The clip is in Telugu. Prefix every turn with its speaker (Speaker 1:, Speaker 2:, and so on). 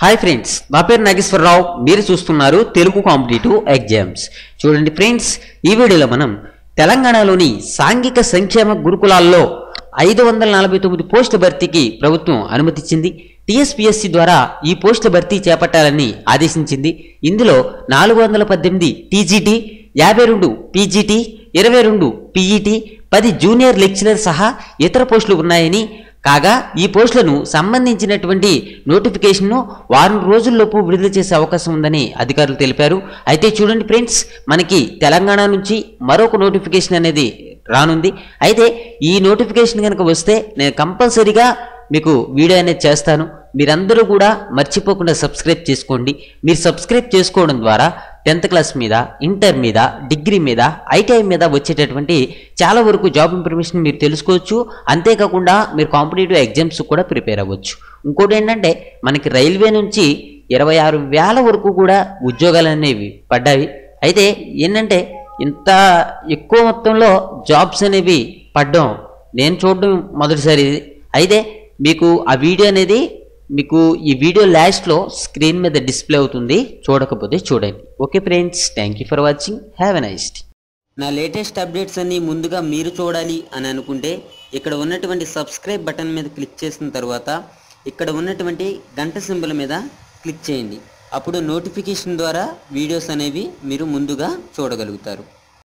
Speaker 1: హాయ్ ఫ్రెండ్స్, నా పేరు నాగేశ్వరరావు. మీరు చూస్తున్నారు తెలుగు కాంపిటేటివ్ ఎగ్జామ్స్. చూడండి ఫ్రెండ్స్, ఈ వీడియోలో మనం తెలంగాణలోని సాంఘిక సంక్షేమ గురుకులాల్లో 549 పోస్టుల భర్తీకి ప్రభుత్వం అనుమతిచ్చింది. టీఎస్పీఎస్సీ ద్వారా ఈ పోస్టుల భర్తీ చేపట్టాలని ఆదేశించింది. ఇందులో 418 TGT, 52 PGT, 22 PET, 10 junior lecturer సహా ఇతర పోస్టులు ఉన్నాయని, కాగా ఈ పోస్టులను సంబంధించినటువంటి నోటిఫికేషన్ను వారం రోజుల్లోపు విడుదల చేసే అవకాశం ఉందని అధికారులు తెలిపారు. అయితే చూడండి ఫ్రెండ్స్, మనకి తెలంగాణ నుంచి మరొక నోటిఫికేషన్ అనేది రానుంది. అయితే ఈ నోటిఫికేషన్ కనుక వస్తే నేను కంపల్సరీగా మీకు వీడియో అనేది చేస్తాను. మీరందరూ కూడా మర్చిపోకుండా సబ్స్క్రైబ్ చేసుకోండి. మీరు సబ్స్క్రైబ్ చేసుకోవడం ద్వారా 10th క్లాస్ మీద, ఇంటర్ మీద, డిగ్రీ మీద, ఐటీఐ మీద వచ్చేటటువంటి చాలా వరకు జాబ్ ఇన్ఫర్మేషన్ మీరు తెలుసుకోవచ్చు. అంతేకాకుండా మీరు కాంపిటేటివ్ ఎగ్జామ్స్ కూడా ప్రిపేర్ అవ్వచ్చు. ఇంకోటి ఏంటంటే, మనకి రైల్వే నుంచి 26,000 వరకు కూడా ఉద్యోగాలు అనేవి పడ్డాయి. అయితే ఏంటంటే, ఇంత ఎక్కువ మొత్తంలో జాబ్స్ అనేవి పడ్డం నేను చూడడం మొదటిసారి. అయితే మీకు ఆ వీడియో అనేది మీకు ఈ వీడియో లాస్ట్లో స్క్రీన్ మీద డిస్ప్లే అవుతుంది, చూడకపోతే చూడండి. Okay friends, thank you for watching. Have a nice day. నా లేటెస్ట్ అప్డేట్స్ అన్ని ముందుగా మీరు చూడాలి అని అనుకుంటే ఇక్కడ ఉన్నటువంటి సబ్స్క్రైబ్ బటన్ మీద క్లిక్ చేసిన తర్వాత ఇక్కడ ఉన్నటువంటి గంట సింబల్ మీద క్లిక్ చేయండి. అప్పుడు నోటిఫికేషన్ ద్వారా వీడియోస్ అనేవి మీరు ముందుగా చూడగలుగుతారు.